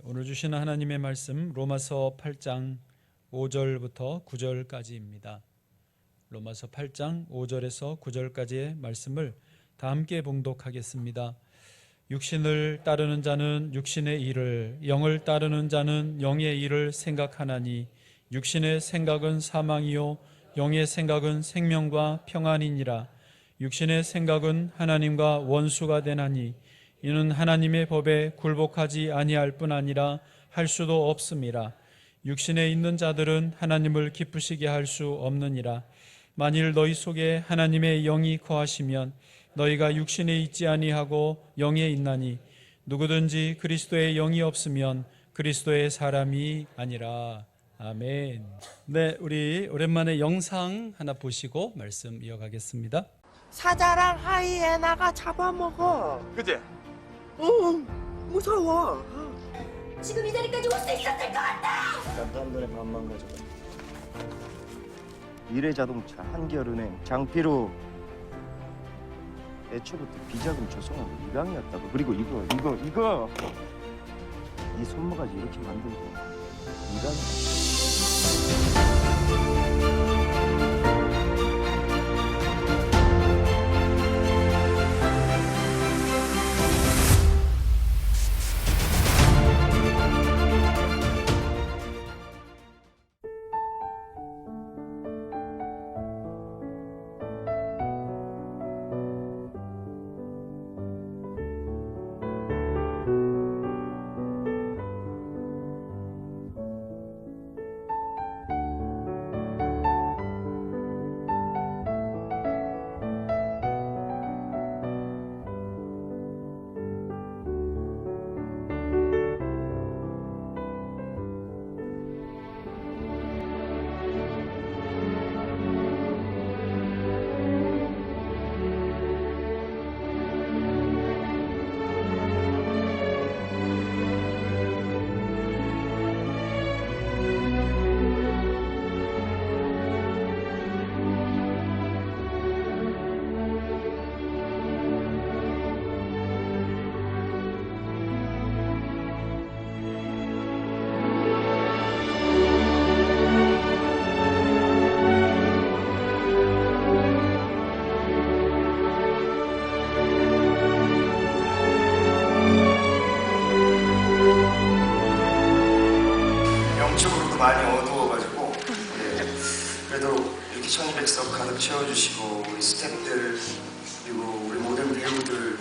오늘 주시는 하나님의 말씀 로마서 8장 5절부터 9절까지입니다. 로마서 8장 5절에서 9절까지의 말씀을 다 함께 봉독하겠습니다. 육신을 따르는 자는 육신의 일을, 영을 따르는 자는 영의 일을 생각하나니 육신의 생각은 사망이요 영의 생각은 생명과 평안이니라. 육신의 생각은 하나님과 원수가 되나니 이는 하나님의 법에 굴복하지 아니할 뿐 아니라 할 수도 없음이라. 육신에 있는 자들은 하나님을 기쁘시게 할 수 없느니라. 만일 너희 속에 하나님의 영이 거하시면 너희가 육신에 있지 아니하고 영에 있나니 누구든지 그리스도의 영이 없으면 그리스도의 사람이 아니라. 아멘. 네, 우리 오랜만에 영상 하나 보시고 말씀 이어가겠습니다. 사자랑 하이에나가 잡아먹어. 그치? 무서워. 지금 이 자리까지 올 수 있었을 것 같아. 딴돈의 반만 가져가. 미래자동차, 한겨은행, 장피로 애초부터 비자금 조성하고 이강이었다고. 그리고 이거 이 손모가지 이렇게 만들고 이강이. 영적으로도 많이 어두워가지고 그래도 이렇게 1200석 가득 채워주시고 우리 스태프들 그리고 우리 모든 배우들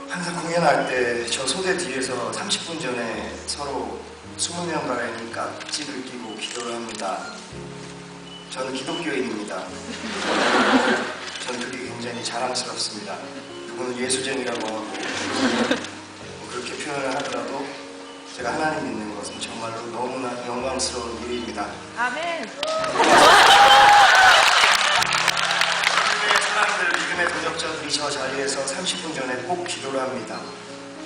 항상 공연할 때 저 소대 뒤에서 30분 전에 서로 20명 가량이 깍지를 끼고 기도를 합니다. 저는 기독교인입니다. 저는 그게 굉장히 자랑스럽습니다. 누구는 예수쟁이라고 하고 그렇게 표현을 하더라도 제가 하나님 믿는 것은 정말로 너무나 영광스러운 일입니다. 아멘. 하나님의 사람들, 믿음의 도적자들이 저 자리에서 30분 전에 꼭 기도를 합니다.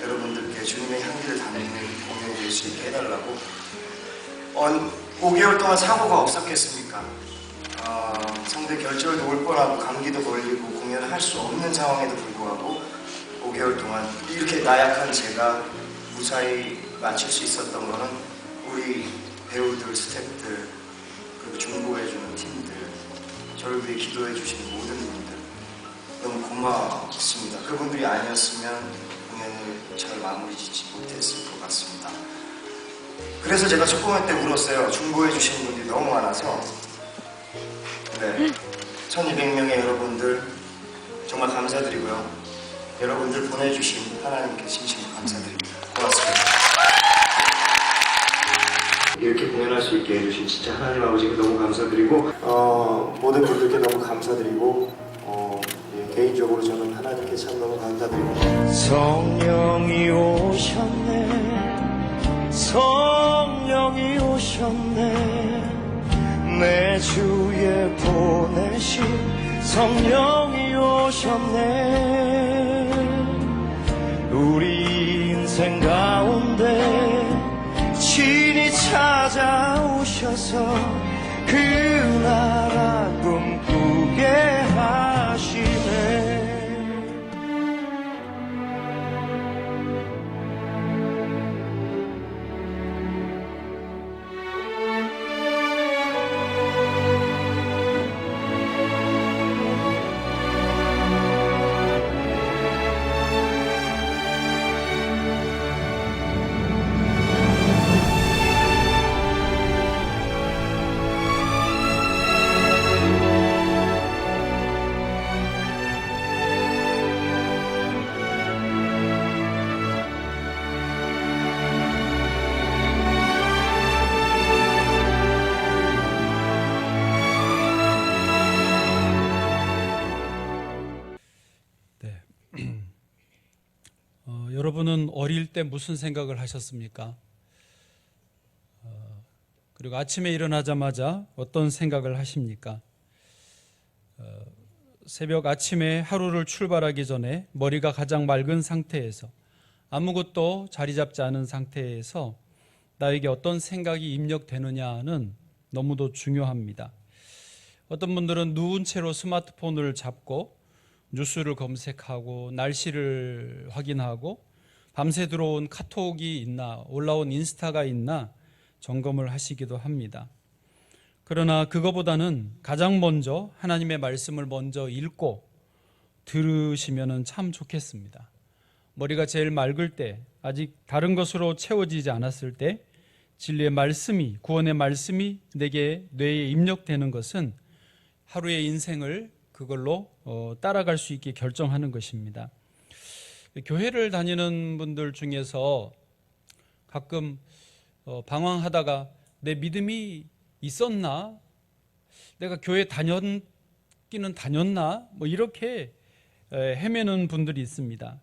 여러분들께 주님의 향기를 담는 공연이 될 수 있게 해달라고. 5개월 동안 사고가 없었겠습니까? 성대 결절도 올 뻔하고 감기도 걸리고 공연을 할 수 없는 상황에도 불구하고 5개월 동안 이렇게 나약한 제가 무사히 마칠 수 있었던 거는 우리 배우들, 스태프들, 그리고 중보해주는 팀들, 저를 위해 기도해주시는 모든 분들 너무 고맙습니다. 그분들이 아니었으면 공연을 잘 마무리 짓지 못했을 것 같습니다. 그래서 제가 첫 공연 때 울었어요. 중보해주시는 분들이 너무 많아서. 네, 1200명의 여러분들 정말 감사드리고요. 여러분들 보내주신 하나님께 진심으로 감사드립니다. 고맙습니다. 이렇게 공연할 수 있게 해주신 진짜 하나님 아버지께 너무 감사드리고 모든 분들께 너무 감사드리고 개인적으로 저는 하나님께 참 너무 감사드리고. 성령이 오셨네, 성령이 오셨네, 내 주에 보내신 성령이 오셨네. 우리 인생 가운데 친히 찾아오셔서 그 나라 꿈꾸게 하시네. 여러분은 어릴 때 무슨 생각을 하셨습니까? 그리고 아침에 일어나자마자 어떤 생각을 하십니까? 새벽 아침에 하루를 출발하기 전에 머리가 가장 맑은 상태에서 아무것도 자리 잡지 않은 상태에서 나에게 어떤 생각이 입력되느냐는 너무도 중요합니다. 어떤 분들은 누운 채로 스마트폰을 잡고 뉴스를 검색하고 날씨를 확인하고 밤새 들어온 카톡이 있나 올라온 인스타가 있나 점검을 하시기도 합니다. 그러나 그거보다는 가장 먼저 하나님의 말씀을 먼저 읽고 들으시면 참 좋겠습니다. 머리가 제일 맑을 때, 아직 다른 것으로 채워지지 않았을 때 진리의 말씀이, 구원의 말씀이 내게 뇌에 입력되는 것은 하루의 인생을 그걸로 따라갈 수 있게 결정하는 것입니다. 교회를 다니는 분들 중에서 가끔 방황하다가 내 믿음이 있었나? 내가 교회 다녔기는 다녔나? 뭐 이렇게 헤매는 분들이 있습니다.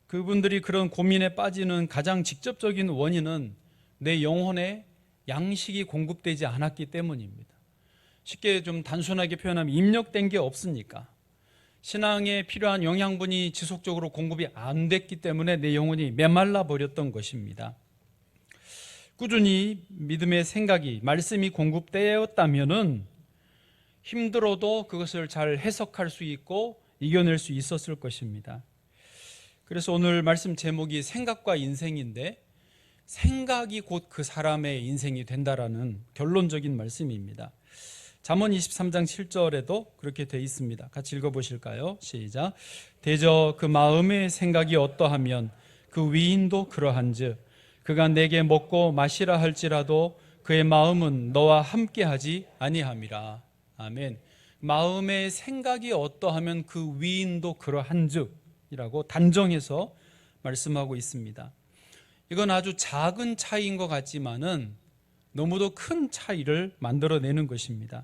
그분들이 그런 고민에 빠지는 가장 직접적인 원인은 내 영혼에 양식이 공급되지 않았기 때문입니다. 쉽게 좀 단순하게 표현하면 입력된 게 없으니까, 신앙에 필요한 영양분이 지속적으로 공급이 안 됐기 때문에 내 영혼이 메말라 버렸던 것입니다. 꾸준히 믿음의 생각이, 말씀이 공급되었다면은 힘들어도 그것을 잘 해석할 수 있고 이겨낼 수 있었을 것입니다. 그래서 오늘 말씀 제목이 생각과 인생인데, 생각이 곧 그 사람의 인생이 된다라는 결론적인 말씀입니다. 잠언 23장 7절에도 그렇게 되어 있습니다. 같이 읽어보실까요? 시작. 대저 그 마음의 생각이 어떠하면 그 위인도 그러한즉 그가 내게 먹고 마시라 할지라도 그의 마음은 너와 함께하지 아니함이라. 아멘. 마음의 생각이 어떠하면 그 위인도 그러한즉 이라고 단정해서 말씀하고 있습니다. 이건 아주 작은 차이인 것 같지만은 너무도 큰 차이를 만들어내는 것입니다.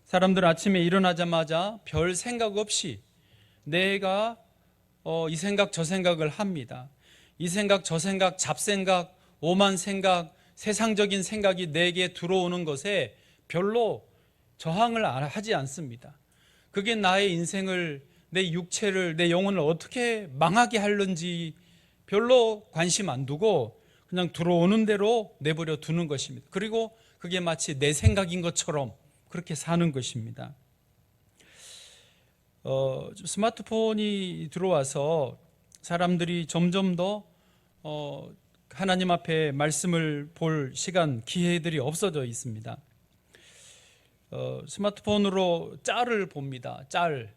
사람들은 아침에 일어나자마자 별 생각 없이 내가 이 생각 저 생각을 합니다. 이 생각 저 생각, 잡생각, 오만 생각, 세상적인 생각이 내게 들어오는 것에 별로 저항을 하지 않습니다. 그게 나의 인생을, 내 육체를, 내 영혼을 어떻게 망하게 하는지 별로 관심 안 두고 그냥 들어오는 대로 내버려 두는 것입니다. 그리고 그게 마치 내 생각인 것처럼 그렇게 사는 것입니다. 스마트폰이 들어와서 사람들이 점점 더 하나님 앞에 말씀을 볼 시간, 기회들이 없어져 있습니다. 스마트폰으로 짤을 봅니다. 짤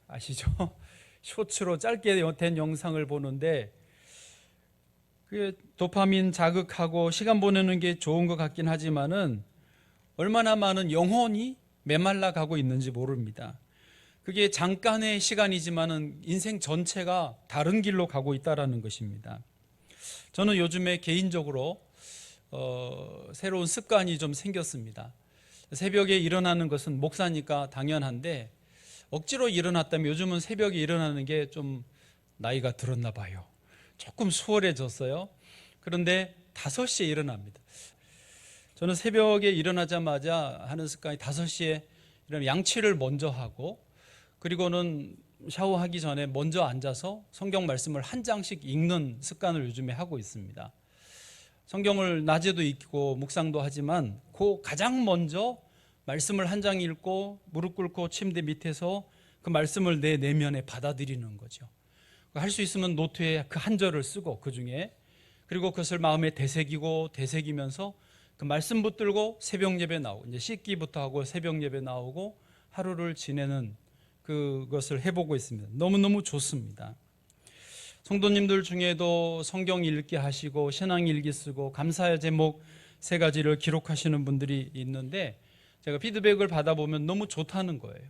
아시죠? 쇼츠로 짧게 된 영상을 보는데 그게 도파민 자극하고 시간 보내는 게 좋은 것 같긴 하지만은 얼마나 많은 영혼이 메말라 가고 있는지 모릅니다. 그게 잠깐의 시간이지만은 인생 전체가 다른 길로 가고 있다라는 것입니다. 저는 요즘에 개인적으로 새로운 습관이 좀 생겼습니다. 새벽에 일어나는 것은 목사니까 당연한데 억지로 일어났다면 요즘은 새벽에 일어나는 게 좀 나이가 들었나 봐요. 조금 수월해졌어요. 그런데 5시에 일어납니다. 저는 새벽에 일어나자마자 하는 습관이 5시에 일어나면 양치를 먼저 하고 그리고는 샤워하기 전에 먼저 앉아서 성경 말씀을 한 장씩 읽는 습관을 요즘에 하고 있습니다. 성경을 낮에도 읽고 묵상도 하지만 그 가장 먼저 말씀을 한 장 읽고 무릎 꿇고 침대 밑에서 그 말씀을 내 내면에 받아들이는 거죠. 할 수 있으면 노트에 그 한 절을 쓰고 그중에 그리고 그것을 마음에 되새기면서 그 말씀 붙들고 새벽 예배 나오고 이제 씻기부터 하고 새벽 예배 나오고 하루를 지내는 그것을 해보고 있습니다. 너무너무 좋습니다. 성도님들 중에도 성경 읽기 하시고 신앙 일기 쓰고 감사의 제목 3가지를 기록하시는 분들이 있는데 제가 피드백을 받아보면 너무 좋다는 거예요.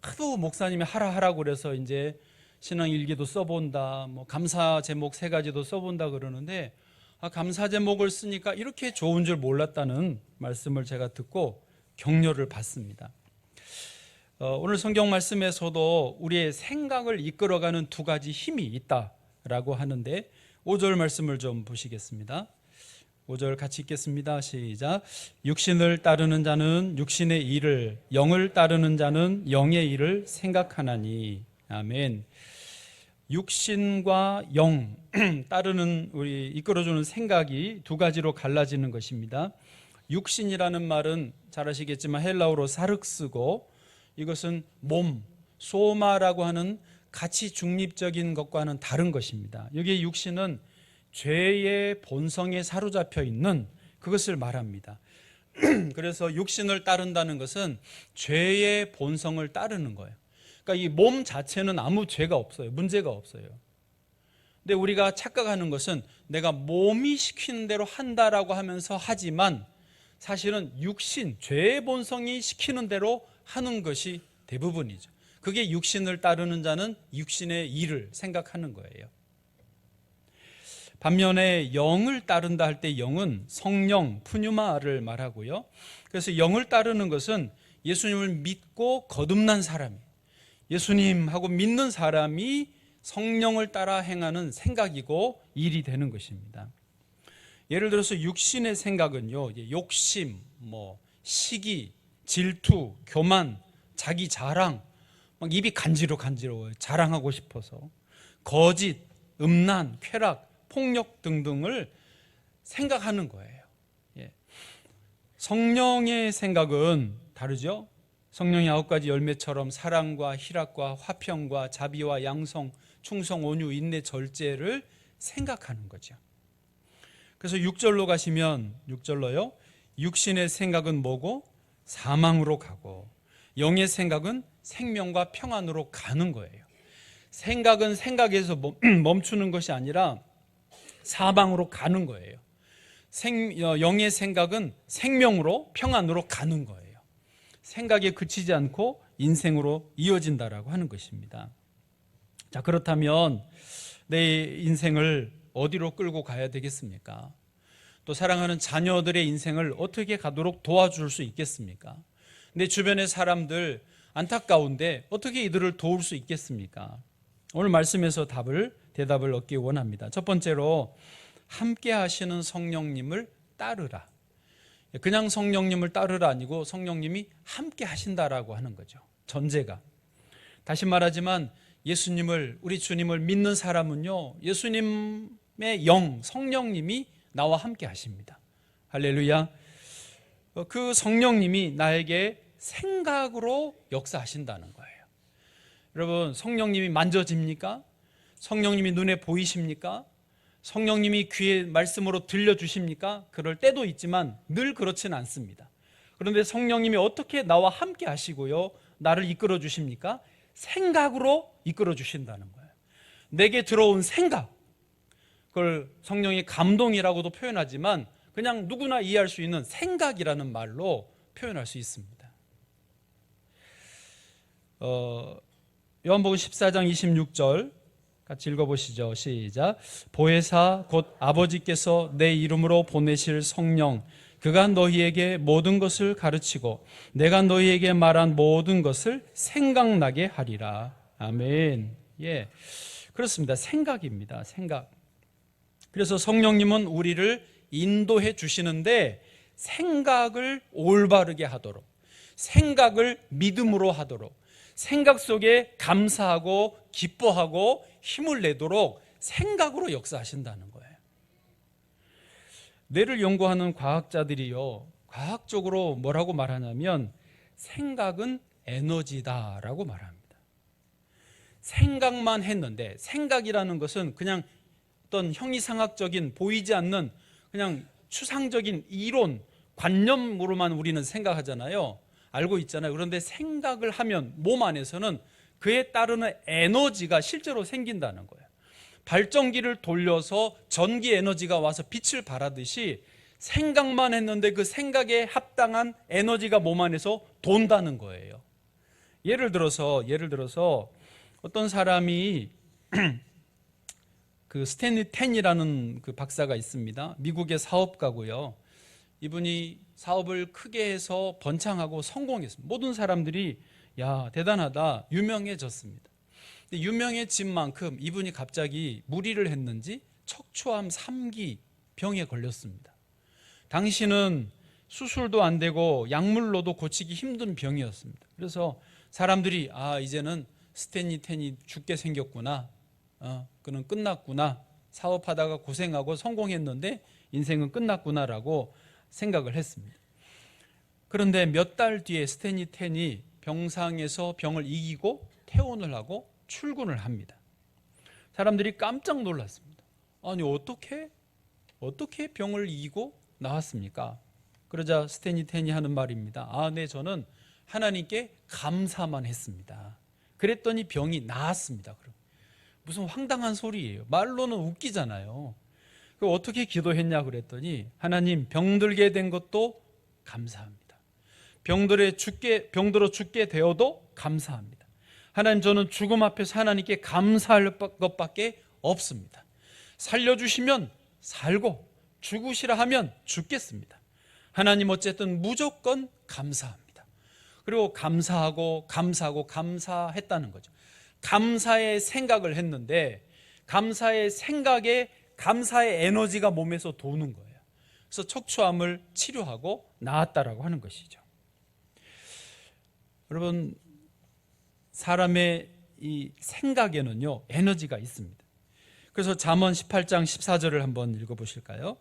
하도 목사님이 하라고 그래서 이제 신앙 일기도 써본다, 뭐 감사 제목 3가지도 써본다 그러는데 감사 제목을 쓰니까 이렇게 좋은 줄 몰랐다는 말씀을 제가 듣고 격려를 받습니다. 오늘 성경 말씀에서도 우리의 생각을 이끌어가는 두 가지 힘이 있다라고 하는데 5절 말씀을 좀 보시겠습니다. 5절 같이 읽겠습니다. 시작. 육신을 따르는 자는 육신의 일을, 영을 따르는 자는 영의 일을 생각하나니. 아멘. 육신과 영 따르는 우리 이끌어주는 생각이 두 가지로 갈라지는 것입니다. 육신이라는 말은 잘 아시겠지만 헬라어로 사륵스고 이것은 몸, 소마라고 하는 가치 중립적인 것과는 다른 것입니다. 여기 육신은 죄의 본성에 사로잡혀 있는 그것을 말합니다. 그래서 육신을 따른다는 것은 죄의 본성을 따르는 거예요. 그러니까 이 몸 자체는 아무 죄가 없어요. 문제가 없어요. 근데 우리가 착각하는 것은 내가 몸이 시키는 대로 한다라고 하면서 하지만 사실은 육신, 죄의 본성이 시키는 대로 하는 것이 대부분이죠. 그게 육신을 따르는 자는 육신의 일을 생각하는 거예요. 반면에 영을 따른다 할 때 영은 성령, 푸뉴마를 말하고요. 그래서 영을 따르는 것은 예수님을 믿고 거듭난 사람이에요. 예수님하고 믿는 사람이 성령을 따라 행하는 생각이고 일이 되는 것입니다. 예를 들어서 육신의 생각은요, 욕심, 시기, 질투, 교만, 자기 자랑, 막 입이 간지러워요. 자랑하고 싶어서. 거짓, 음란, 쾌락, 폭력 등등을 생각하는 거예요. 성령의 생각은 다르죠. 성령의 9가지 열매처럼 사랑과 희락과 화평과 자비와 양성, 충성, 온유, 인내, 절제를 생각하는 거죠. 그래서 6절로 가시면 6절로요. 육신의 생각은 뭐고? 사망으로 가고 영의 생각은 생명과 평안으로 가는 거예요. 생각은 생각에서 멈추는 것이 아니라 사망으로 가는 거예요. 영의 생각은 생명으로 평안으로 가는 거예요. 생각에 그치지 않고 인생으로 이어진다라고 하는 것입니다. 자, 그렇다면 내 인생을 어디로 끌고 가야 되겠습니까? 또 사랑하는 자녀들의 인생을 어떻게 가도록 도와줄 수 있겠습니까? 내 주변의 사람들 안타까운데 어떻게 이들을 도울 수 있겠습니까? 오늘 말씀에서 대답을 얻기 원합니다. 첫 번째로 함께 하시는 성령님을 따르라. 그냥 성령님을 따르라 아니고 성령님이 함께 하신다라고 하는 거죠. 전제가. 다시 말하지만 예수님을, 우리 주님을 믿는 사람은요, 예수님의 영, 성령님이 나와 함께 하십니다. 할렐루야. 그 성령님이 나에게 생각으로 역사하신다는 거예요. 여러분, 성령님이 만져집니까? 성령님이 눈에 보이십니까? 성령님이 귀에 말씀으로 들려주십니까? 그럴 때도 있지만 늘 그렇지는 않습니다. 그런데 성령님이 어떻게 나와 함께 하시고요, 나를 이끌어 주십니까? 생각으로 이끌어 주신다는 거예요. 내게 들어온 생각, 그걸 성령의 감동이라고도 표현하지만 그냥 누구나 이해할 수 있는 생각이라는 말로 표현할 수 있습니다. 요한복음 14장 26절 같이 읽어보시죠. 시작. 보혜사 곧 아버지께서 내 이름으로 보내실 성령, 그가 너희에게 모든 것을 가르치고 내가 너희에게 말한 모든 것을 생각나게 하리라. 아멘. 예, 그렇습니다. 생각입니다. 생각. 그래서 성령님은 우리를 인도해 주시는데 생각을 올바르게 하도록, 생각을 믿음으로 하도록, 생각 속에 감사하고 기뻐하고 힘을 내도록 생각으로 역사하신다는 거예요. 뇌를 연구하는 과학자들이요, 과학적으로 뭐라고 말하냐면 생각은 에너지다라고 말합니다. 생각만 했는데, 생각이라는 것은 그냥 어떤 형이상학적인 보이지 않는 그냥 추상적인 이론, 관념으로만 우리는 생각하잖아요. 알고 있잖아요. 그런데 생각을 하면 몸 안에서는 그에 따르는 에너지가 실제로 생긴다는 거예요. 발전기를 돌려서 전기 에너지가 와서 빛을 발하듯이 생각만 했는데 그 생각에 합당한 에너지가 몸 안에서 돈다는 거예요. 예를 들어서 어떤 사람이 그 스탠리 텐이라는 그 박사가 있습니다. 미국의 사업가고요. 이분이 사업을 크게 해서 번창하고 성공했습니다. 모든 사람들이 야, 대단하다. 유명해졌습니다. 근데 유명해진 만큼 이분이 갑자기 무리를 했는지 척추암 3기 병에 걸렸습니다. 당시는 수술도 안 되고 약물로도 고치기 힘든 병이었습니다. 그래서 사람들이 이제는 스탠리 텐이 죽게 생겼구나. 그는 끝났구나. 사업하다가 고생하고 성공했는데 인생은 끝났구나라고 생각을 했습니다. 그런데 몇 달 뒤에 스탠리 텐이 병상에서 병을 이기고 퇴원을 하고 출근을 합니다. 사람들이 깜짝 놀랐습니다. 아니 어떻게 병을 이기고 나왔습니까? 그러자 스탠리 텐이 하는 말입니다. 네, 저는 하나님께 감사만 했습니다. 그랬더니 병이 나았습니다. 무슨 황당한 소리예요. 말로는 웃기잖아요. 어떻게 기도했냐 그랬더니 하나님, 병들게 된 것도 감사합니다. 병들어 죽게 되어도 감사합니다. 하나님, 저는 죽음 앞에서 하나님께 감사할 것밖에 없습니다. 살려주시면 살고 죽으시라 하면 죽겠습니다. 하나님, 어쨌든 무조건 감사합니다. 그리고 감사했다는 거죠. 감사의 생각을 했는데 감사의 생각에 감사의 에너지가 몸에서 도는 거예요. 그래서 척추암을 치료하고 나았다라고 하는 것이죠. 여러분, 사람의 이 생각에는요 에너지가 있습니다. 그래서 잠언 18장 14절을 한번 읽어보실까요?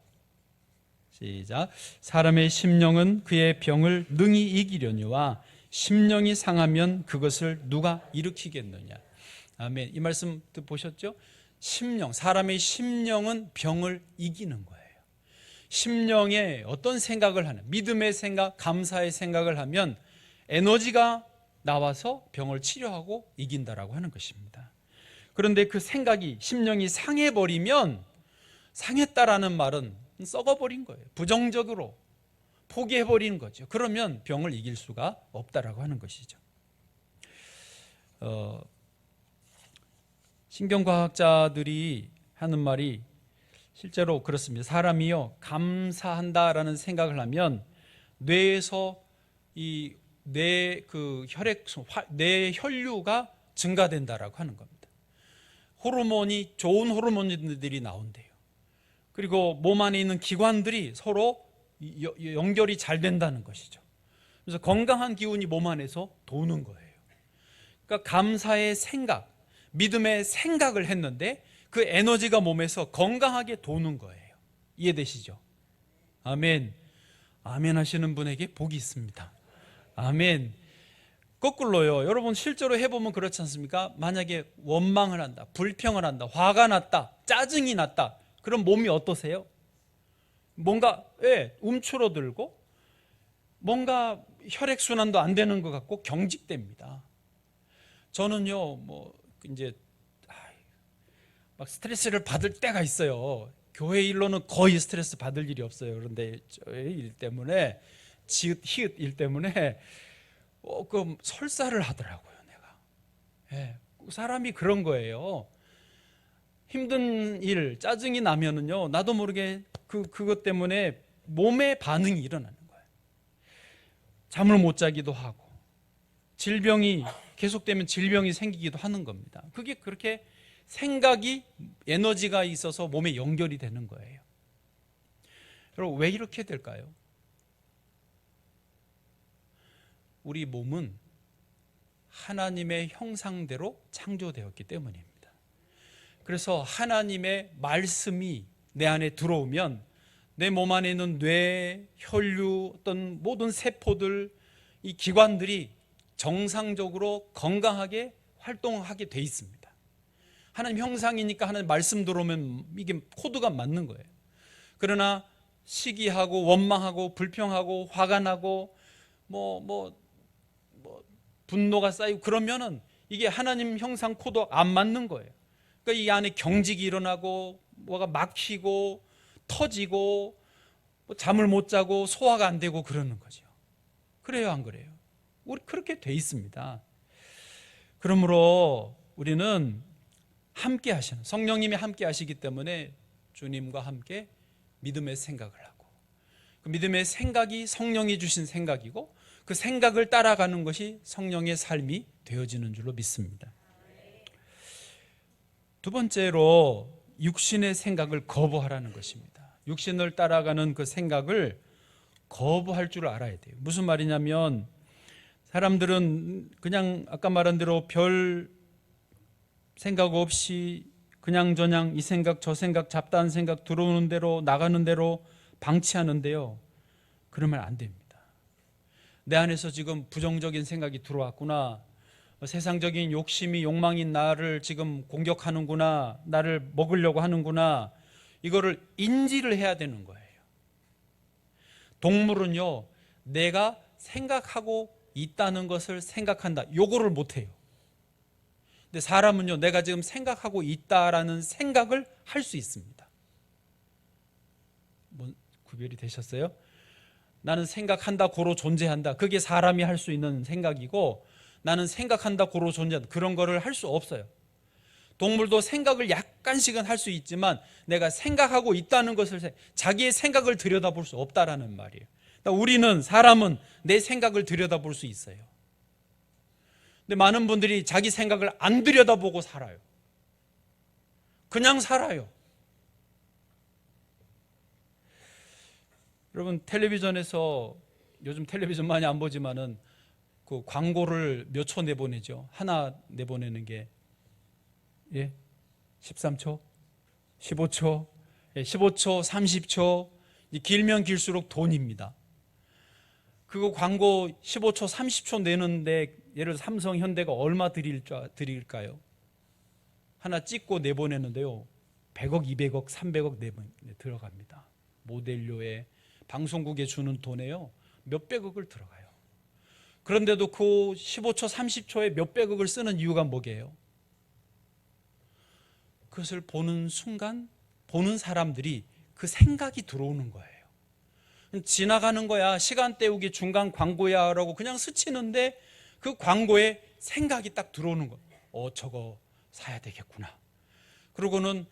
시작. 사람의 심령은 그의 병을 능히 이기려니와 심령이 상하면 그것을 누가 일으키겠느냐. 아멘. 이 말씀 보셨죠? 사람의 심령은 병을 이기는 거예요. 심령에 어떤 생각을 하는, 믿음의 생각, 감사의 생각을 하면 에너지가 나와서 병을 치료하고 이긴다라고 하는 것입니다. 그런데 그 생각이, 심령이 상해버리면, 상했다라는 말은 썩어버린 거예요. 부정적으로 포기해버리는 거죠. 그러면 병을 이길 수가 없다라고 하는 것이죠. 신경과학자들이 하는 말이 실제로 그렇습니다. 사람이요, 감사한다라는 생각을 하면 뇌에서 뇌 혈류가 증가된다라고 하는 겁니다. 좋은 호르몬들이 나온대요. 그리고 몸 안에 있는 기관들이 서로 연결이 잘 된다는 것이죠. 그래서 건강한 기운이 몸 안에서 도는 거예요. 그러니까 감사의 생각, 믿음의 생각을 했는데 그 에너지가 몸에서 건강하게 도는 거예요. 이해되시죠? 아멘. 아멘 하시는 분에게 복이 있습니다. 아멘. 거꾸로요, 여러분 실제로 해보면 그렇지 않습니까? 만약에 원망을 한다, 불평을 한다, 화가 났다, 짜증이 났다, 그럼 몸이 어떠세요? 뭔가 움츠러들고 뭔가 혈액순환도 안 되는 것 같고 경직됩니다. 저는요, 이제 막 스트레스를 받을 때가 있어요. 교회 일로는 거의 스트레스 받을 일이 없어요. 그런데 저의 일 때문에, 히읗 일 때문에 설사를 하더라고요, 내가. 사람이 그런 거예요. 힘든 일, 짜증이 나면은요, 나도 모르게 그것 때문에 몸의 반응이 일어나는 거예요. 잠을 못 자기도 하고, 질병이 계속되면 질병이 생기기도 하는 겁니다. 그게 그렇게 생각이, 에너지가 있어서 몸에 연결이 되는 거예요. 여러분, 왜 이렇게 될까요? 우리 몸은 하나님의 형상대로 창조되었기 때문입니다. 그래서 하나님의 말씀이 내 안에 들어오면 내 몸 안에 있는 뇌, 혈류, 어떤 모든 세포들, 이 기관들이 정상적으로 건강하게 활동하게 돼 있습니다. 하나님 형상이니까 하나님 말씀 들어오면 이게 코드가 맞는 거예요. 그러나 시기하고 원망하고 불평하고 화가 나고 분노가 쌓이고 그러면은 이게 하나님 형상 코드 안 맞는 거예요. 그러니까 이 안에 경직이 일어나고 뭐가 막히고 터지고 잠을 못 자고 소화가 안 되고 그러는 거죠. 그래요, 안 그래요? 우리 그렇게 돼 있습니다. 그러므로 우리는 함께 하시는, 성령님이 함께 하시기 때문에 주님과 함께 믿음의 생각을 하고, 그 믿음의 생각이 성령이 주신 생각이고, 그 생각을 따라가는 것이 성령의 삶이 되어지는 줄로 믿습니다. 두 번째로 육신의 생각을 거부하라는 것입니다. 육신을 따라가는 그 생각을 거부할 줄 알아야 돼요. 무슨 말이냐면 사람들은 그냥 아까 말한 대로 별 생각 없이 그냥저냥 이 생각 저 생각 잡다한 생각 들어오는 대로 나가는 대로 방치하는데요. 그러면 안 됩니다. 내 안에서 지금 부정적인 생각이 들어왔구나. 세상적인 욕심이 욕망인 나를 지금 공격하는구나. 나를 먹으려고 하는구나. 이거를 인지를 해야 되는 거예요. 동물은요, 내가 생각하고 있다는 것을 생각한다. 요거를 못해요. 근데 사람은요, 내가 지금 생각하고 있다라는 생각을 할 수 있습니다. 뭐 구별이 되셨어요? 나는 생각한다, 고로 존재한다. 그게 사람이 할 수 있는 생각이고, 나는 생각한다, 고로 존재한다. 그런 거를 할 수 없어요. 동물도 생각을 약간씩은 할 수 있지만 내가 생각하고 있다는 것을 자기의 생각을 들여다볼 수 없다라는 말이에요. 그러니까 우리는 사람은 내 생각을 들여다볼 수 있어요. 근데 많은 분들이 자기 생각을 안 들여다보고 살아요. 그냥 살아요. 여러분 텔레비전에서 요즘 텔레비전 많이 안 보지만은 그 광고를 몇 초 내보내죠. 하나 내보내는 게 13초, 15초, 15초, 30초, 길면 길수록 돈입니다. 그거 광고 15초, 30초 내는데 예를 들어 삼성, 현대가 얼마 드릴까요? 하나 찍고 내보내는데요. 100억, 200억, 300억 들어갑니다. 모델료에 방송국에 주는 돈에요. 몇백억을 들어가요. 그런데도 그 15초, 30초에 몇백억을 쓰는 이유가 뭐게요? 그것을 보는 순간 보는 사람들이 그 생각이 들어오는 거예요. 지나가는 거야, 시간 때우기 중간 광고야 라고 그냥 스치는데 그 광고에 생각이 딱 들어오는 거예요. 저거 사야 되겠구나. 그러고는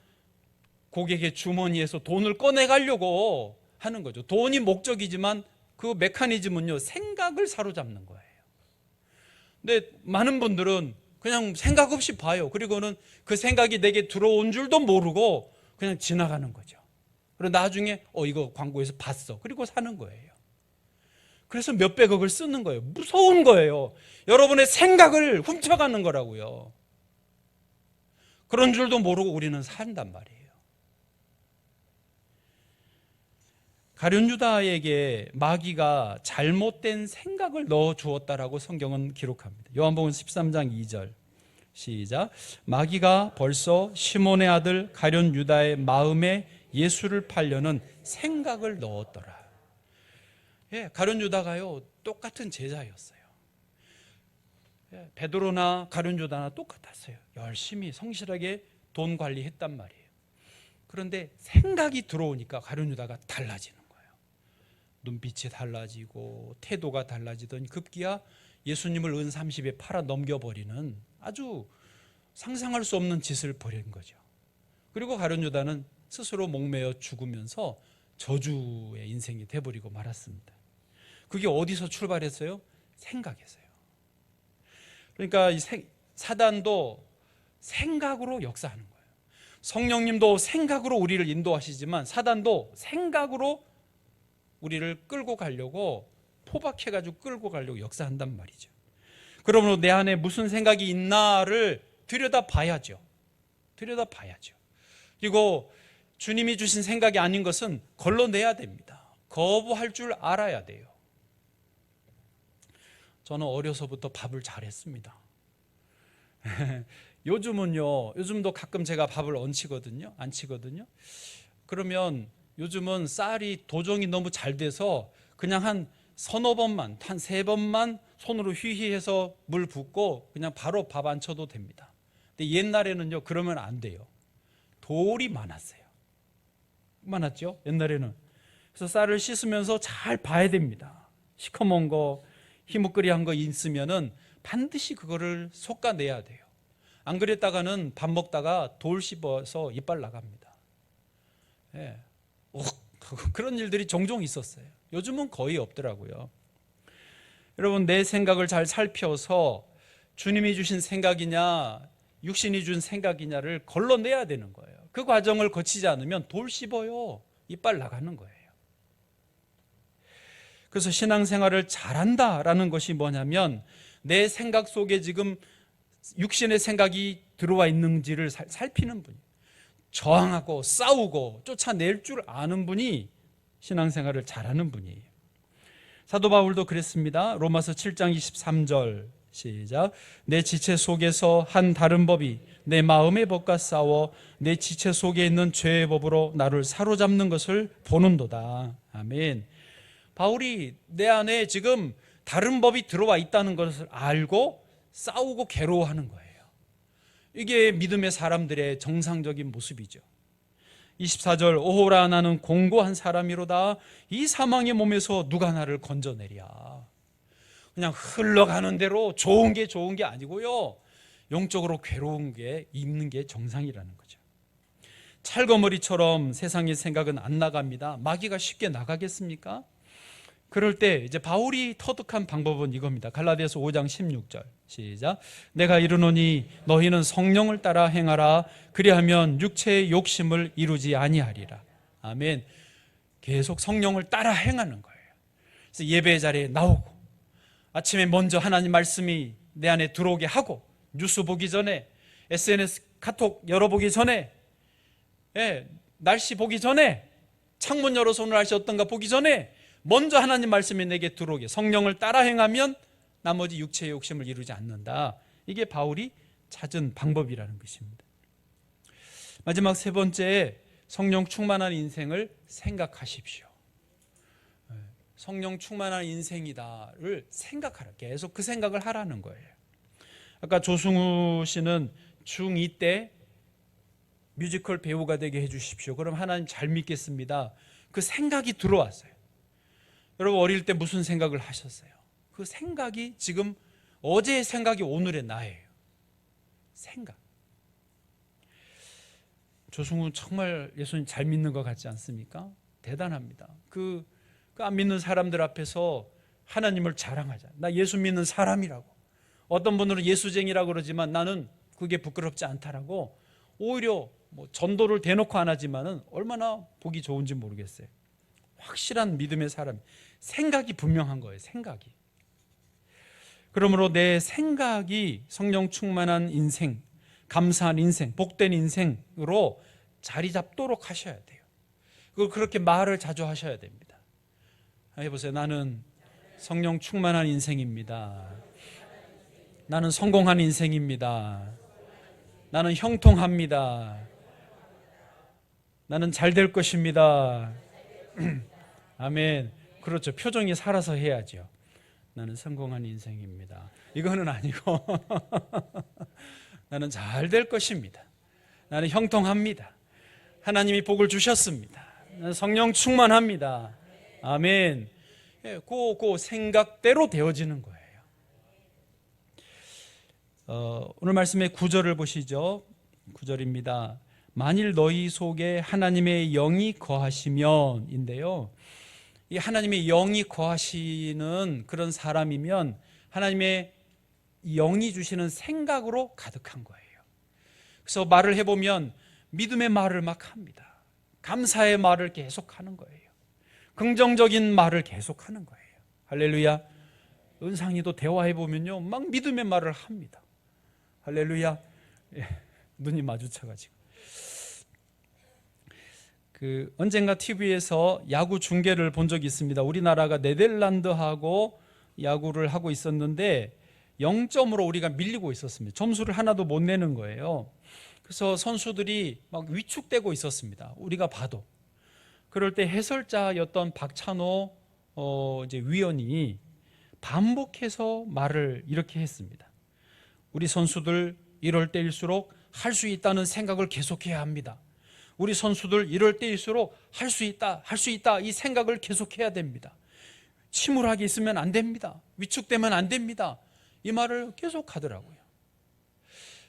고객의 주머니에서 돈을 꺼내가려고 하는 거죠. 돈이 목적이지만 그 메커니즘은요, 생각을 사로잡는 거예요. 근데 많은 분들은 그냥 생각 없이 봐요. 그리고는 그 생각이 내게 들어온 줄도 모르고 그냥 지나가는 거죠. 그리고 나중에 이거 광고에서 봤어. 그리고 사는 거예요. 그래서 몇백억을 쓰는 거예요. 무서운 거예요. 여러분의 생각을 훔쳐가는 거라고요. 그런 줄도 모르고 우리는 산단 말이에요. 가룟 유다에게 마귀가 잘못된 생각을 넣어 주었다라고 성경은 기록합니다. 요한복음 13장 2절 시작. 마귀가 벌써 시몬의 아들 가룟 유다의 마음에 예수를 팔려는 생각을 넣었더라. 가룟 유다가요, 똑같은 제자였어요. 베드로나 가룟 유다나 똑같았어요. 열심히 성실하게 돈 관리했단 말이에요. 그런데 생각이 들어오니까 가룟 유다가 달라지는 거예요. 눈빛이 달라지고 태도가 달라지더니 급기야 예수님을 은 30에 팔아 넘겨버리는 아주 상상할 수 없는 짓을 벌인 거죠. 그리고 가룟 유다는 스스로 목매어 죽으면서 저주의 인생이 돼버리고 말았습니다. 그게 어디서 출발했어요? 생각에서요. 그러니까 사단도 생각으로 역사하는 거예요. 성령님도 생각으로 우리를 인도하시지만 사단도 생각으로 우리를 끌고 가려고 포박해가지고 끌고 가려고 역사한단 말이죠. 그러므로 내 안에 무슨 생각이 있나를 들여다봐야죠. 들여다봐야죠. 그리고 주님이 주신 생각이 아닌 것은 걸러내야 됩니다. 거부할 줄 알아야 돼요. 저는 어려서부터 밥을 잘했습니다. 요즘도 가끔 제가 밥을 안 치거든요. 그러면 요즘은 쌀이 도정이 너무 잘 돼서 그냥 한 서너 번만, 한 3번만 손으로 휘휘해서 물 붓고 그냥 바로 밥 안 쳐도 됩니다. 근데 옛날에는요, 그러면 안 돼요. 돌이 많았어요. 많았죠? 옛날에는. 그래서 쌀을 씻으면서 잘 봐야 됩니다. 시커먼 거, 희뭇거리한 거 있으면은 반드시 그거를 솎아내야 돼요. 안 그랬다가는 밥 먹다가 돌 씹어서 이빨 나갑니다. 그런 일들이 종종 있었어요. 요즘은 거의 없더라고요. 여러분, 내 생각을 잘 살펴서 주님이 주신 생각이냐 육신이 준 생각이냐를 걸러내야 되는 거예요. 그 과정을 거치지 않으면 돌 씹어요. 이빨 나가는 거예요. 그래서 신앙생활을 잘한다라는 것이 뭐냐면 내 생각 속에 지금 육신의 생각이 들어와 있는지를 살피는 분이에요. 저항하고 싸우고 쫓아낼 줄 아는 분이 신앙생활을 잘하는 분이에요. 사도 바울도 그랬습니다. 로마서 7장 23절 시작. 내 지체 속에서 한 다른 법이 내 마음의 법과 싸워 내 지체 속에 있는 죄의 법으로 나를 사로잡는 것을 보는도다. 아멘. 바울이 내 안에 지금 다른 법이 들어와 있다는 것을 알고 싸우고 괴로워하는 거예요. 이게 믿음의 사람들의 정상적인 모습이죠. 24절 오호라 나는 공고한 사람이로다. 이 사망의 몸에서 누가 나를 건져내랴. 그냥 흘러가는 대로 좋은 게 아니고요, 영적으로 괴로운 게 있는 게 정상이라는 거죠. 찰거머리처럼 세상의 생각은 안 나갑니다. 마귀가 쉽게 나가겠습니까? 그럴 때 이제 바울이 터득한 방법은 이겁니다. 갈라디아서 5장 16절 시작. 내가 이르노니 너희는 성령을 따라 행하라. 그리하면 육체의 욕심을 이루지 아니하리라. 아멘. 계속 성령을 따라 행하는 거예요. 그래서 예배 자리에 나오고 아침에 먼저 하나님 말씀이 내 안에 들어오게 하고, 뉴스 보기 전에, SNS 카톡 열어보기 전에, 날씨 보기 전에, 창문 열어서 오늘 날씨 어떤가 보기 전에 먼저 하나님 말씀이 내게 들어오게, 성령을 따라 행하면 나머지 육체의 욕심을 이루지 않는다. 이게 바울이 찾은 방법이라는 것입니다. 마지막 세 번째, 성령 충만한 인생을 생각하십시오. 성령 충만한 인생이다를 생각하라. 계속 그 생각을 하라는 거예요. 아까 조승우 씨는 중2 때 뮤지컬 배우가 되게 해주십시오. 그럼 하나님 잘 믿겠습니다. 그 생각이 들어왔어요. 여러분, 어릴 때 무슨 생각을 하셨어요? 그 생각이 지금 어제의 생각이 오늘의 나예요. 생각. 조승우 정말 예수님 잘 믿는 것 같지 않습니까? 대단합니다. 그 안 믿는 사람들 앞에서 하나님을 자랑하자. 나 예수 믿는 사람이라고. 어떤 분들은 예수쟁이라고 그러지만 나는 그게 부끄럽지 않다라고 오히려 전도를 대놓고 안 하지만은 얼마나 보기 좋은지 모르겠어요. 확실한 믿음의 사람, 생각이 분명한 거예요. 생각이. 그러므로 내 생각이 성령 충만한 인생, 감사한 인생, 복된 인생으로 자리 잡도록 하셔야 돼요. 그걸 그렇게 말을 자주 하셔야 됩니다. 해보세요. 나는 성령 충만한 인생입니다. 나는 성공한 인생입니다. 나는 형통합니다. 나는 잘 될 것입니다. 아멘. 그렇죠. 표정이 살아서 해야죠. 나는 성공한 인생입니다. 이거는 아니고 나는 잘 될 것입니다. 나는 형통합니다. 하나님이 복을 주셨습니다. 나는 성령 충만합니다. 아멘. 그 생각대로 되어지는 거예요. 오늘 말씀의 9절을 보시죠. 9절입니다. 만일 너희 속에 하나님의 영이 거하시면인데요, 이 하나님의 영이 거하시는 그런 사람이면 하나님의 영이 주시는 생각으로 가득한 거예요. 그래서 말을 해보면 믿음의 말을 막 합니다. 감사의 말을 계속 하는 거예요. 긍정적인 말을 계속하는 거예요. 할렐루야. 은상이도 대화해보면요, 막 믿음의 말을 합니다. 할렐루야. 눈이 마주쳐가지고. 언젠가 TV에서 야구 중계를 본 적이 있습니다. 우리나라가 네덜란드하고 야구를 하고 있었는데 0점으로 우리가 밀리고 있었습니다. 점수를 하나도 못 내는 거예요. 그래서 선수들이 막 위축되고 있었습니다. 우리가 봐도. 그럴 때 해설자였던 박찬호 이제 위원이 반복해서 말을 이렇게 했습니다. 우리 선수들 이럴 때일수록 할 수 있다는 생각을 계속해야 합니다. 우리 선수들 이럴 때일수록 할 수 있다 이 생각을 계속해야 됩니다. 침울하게 있으면 안 됩니다. 위축되면 안 됩니다. 이 말을 계속 하더라고요.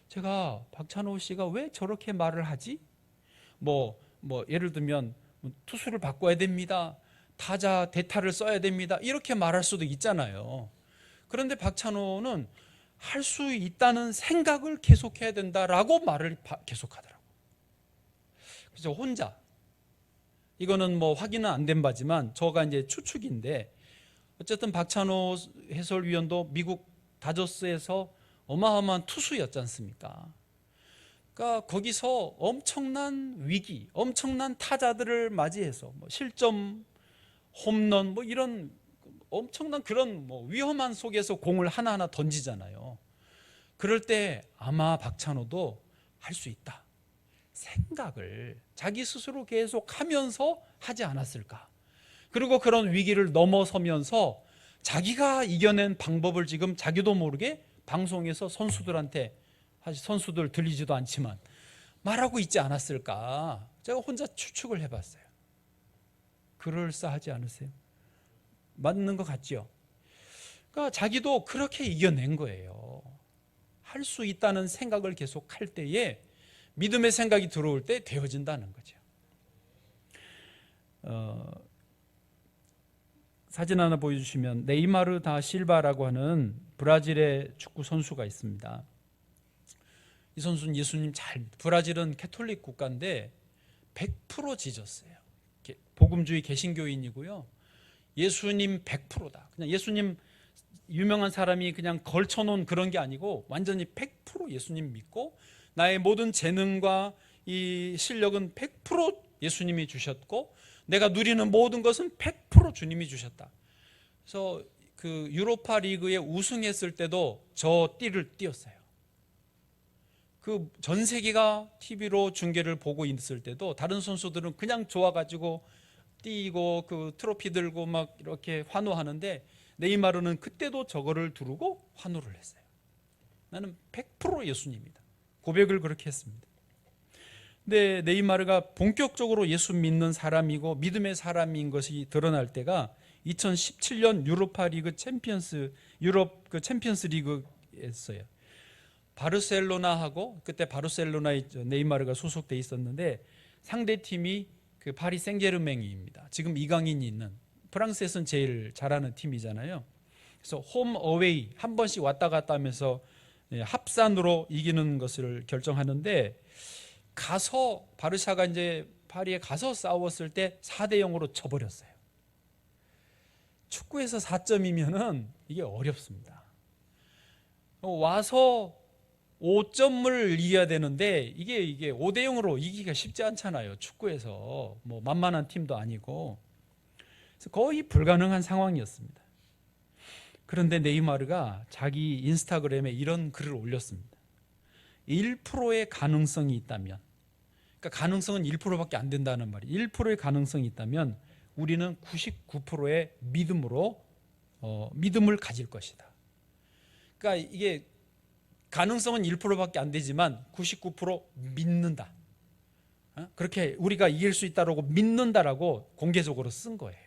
제가 박찬호 씨가 왜 저렇게 말을 하지? 예를 들면 투수를 바꿔야 됩니다. 타자 대타를 써야 됩니다. 이렇게 말할 수도 있잖아요. 그런데 박찬호는 할 수 있다는 생각을 계속해야 된다라고 말을 계속하더라고요. 그래서 혼자, 이거는 뭐 확인은 안 된 바지만 저가 이제 추측인데, 어쨌든 박찬호 해설위원도 미국 다저스에서 어마어마한 투수였지 않습니까? 그러니까 거기서 엄청난 위기, 엄청난 타자들을 맞이해서 뭐 실점, 홈런 뭐 이런 엄청난 그런 뭐 위험한 속에서 공을 하나하나 던지잖아요. 그럴 때 아마 박찬호도 할 수 있다 생각을 자기 스스로 계속 하면서 하지 않았을까. 그리고 그런 위기를 넘어서면서 자기가 이겨낸 방법을 지금 자기도 모르게 방송에서 선수들한테, 사실 선수들 들리지도 않지만 말하고 있지 않았을까. 제가 혼자 추측을 해봤어요. 그럴싸하지 않으세요? 맞는 것 같죠? 그러니까 자기도 그렇게 이겨낸 거예요. 할 수 있다는 생각을 계속 할 때에 믿음의 생각이 들어올 때 되어진다는 거죠. 사진 하나 보여주시면 네이마르 다 실바라고 하는 브라질의 축구 선수가 있습니다. 이 선수는 예수님 브라질은 캐톨릭 국가인데 100% 지졌어요. 복음주의 개신교인이고요. 예수님 100%다. 그냥 예수님 유명한 사람이 그냥 걸쳐놓은 그런 게 아니고 완전히 100% 예수님 믿고, 나의 모든 재능과 이 실력은 100% 예수님이 주셨고, 내가 누리는 모든 것은 100% 주님이 주셨다. 그래서 그 유로파 리그에 우승했을 때도 저 띠를 띄었어요. 그 전 세계가 TV로 중계를 보고 있을 때도 다른 선수들은 그냥 좋아가지고 뛰고 그 트로피 들고 막 이렇게 환호하는데, 네이마르는 그때도 저거를 두르고 환호를 했어요. 나는 100% 예수님이다. 고백을 그렇게 했습니다. 근데 네이마르가 본격적으로 예수 믿는 사람이고 믿음의 사람인 것이 드러날 때가 2017년 유로파 리그 유럽 그 챔피언스 리그였어요. 바르셀로나하고, 그때 바르셀로나에 네이마르가 소속돼 있었는데 상대 팀이 그 파리 생제르맹입니다. 지금 이강인이 있는, 프랑스에서는 제일 잘하는 팀이잖아요. 그래서 홈 어웨이 한 번씩 왔다 갔다 하면서 합산으로 이기는 것을 결정하는데, 가서 바르샤가 이제 파리에 가서 싸웠을 때 4대 0으로 져버렸어요. 축구에서 4점이면은 이게 어렵습니다. 와서 5점을 이겨야 되는데 이게 5대 0으로 이기기가 쉽지 않잖아요. 축구에서 뭐 만만한 팀도 아니고. 그래서 거의 불가능한 상황이었습니다. 그런데 네이마르가 자기 인스타그램에 이런 글을 올렸습니다. 1%의 가능성이 있다면, 그러니까 가능성은 1%밖에 안 된다는 말이에요. 1%의 가능성이 있다면 우리는 99%의 믿음을 가질 것이다. 그러니까 이게 가능성은 1%밖에 안 되지만 99% 믿는다. 그렇게 우리가 이길 수 있다라고 믿는다라고 공개적으로 쓴 거예요.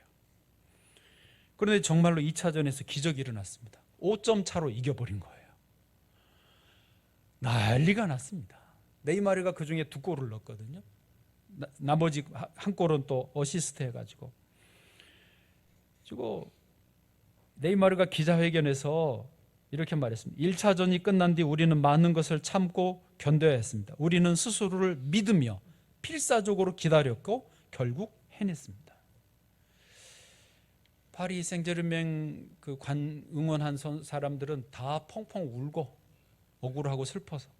그런데 정말로 2차전에서 기적이 일어났습니다. 5점 차로 이겨버린 거예요. 난리가 났습니다. 네이마르가 그중에 2골을 넣었거든요. 나머지 한 골은 또 어시스트 해가지고. 그리고 네이마르가 기자회견에서 이렇게 말했습니다. 1차전이 끝난 뒤 우리는 많은 것을 참고 견뎌야 했습니다. 우리는 스스로를 믿으며 필사적으로 기다렸고 결국 해냈습니다. 파리 생제르맹 그 응원한 사람들은 다 펑펑 울고 억울하고 슬퍼서,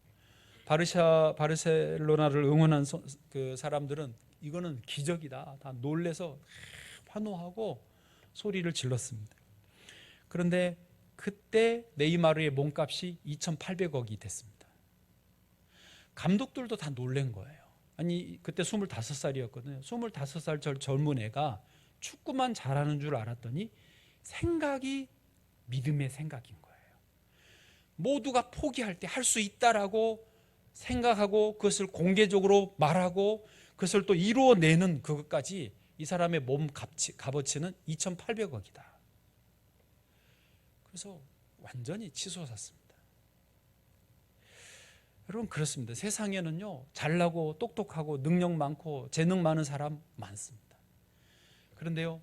바르셀로나를 응원한 그 사람들은 이거는 기적이다, 다 놀래서 환호하고 소리를 질렀습니다. 그런데 그때 네이마르의 몸값이 2,800억이 됐습니다. 감독들도 다 놀란 거예요. 아니 그때 25살이었거든요. 25살 저 젊은 애가 축구만 잘하는 줄 알았더니 생각이 믿음의 생각인 거예요. 모두가 포기할 때 할 수 있다라고 생각하고 그것을 공개적으로 말하고 그것을 또 이루어내는 그것까지 이 사람의 몸 값어치는 2,800억이다. 그래서 완전히 치솟았습니다. 여러분 그렇습니다. 세상에는요 잘나고 똑똑하고 능력 많고 재능 많은 사람 많습니다. 그런데요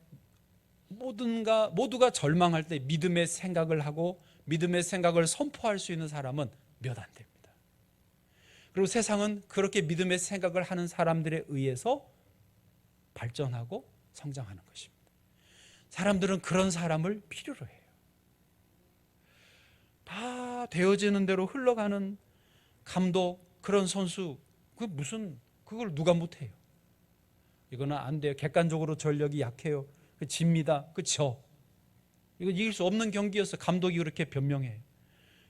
모두가 절망할 때 믿음의 생각을 하고 믿음의 생각을 선포할 수 있는 사람은 몇 안 됩니다. 그리고 세상은 그렇게 믿음의 생각을 하는 사람들에 의해서 발전하고 성장하는 것입니다. 사람들은 그런 사람을 필요로 해요. 다 되어지는 대로 흘러가는 감독, 그런 선수, 그걸 누가 못해요? 이거는 안 돼요. 객관적으로 전력이 약해요. 집니다. 그쵸? 이거 이길 수 없는 경기여서 감독이 그렇게 변명해요.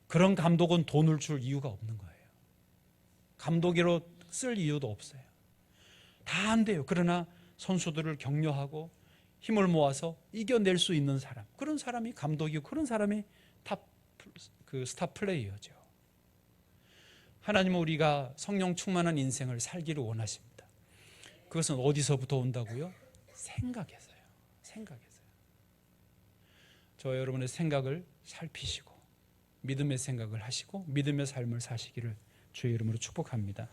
그런 감독은 돈을 줄 이유가 없는 거예요. 감독으로 쓸 이유도 없어요. 다 안 돼요. 그러나 선수들을 격려하고 힘을 모아서 이겨낼 수 있는 사람, 그런 사람이 감독이고 그런 사람이 스타 플레이어죠. 하나님은 우리가 성령 충만한 인생을 살기를 원하십니다. 그것은 어디서부터 온다고요? 생각에서요. 저 여러분의 생각을 살피시고 믿음의 생각을 하시고 믿음의 삶을 사시기를 주의 이름으로 축복합니다.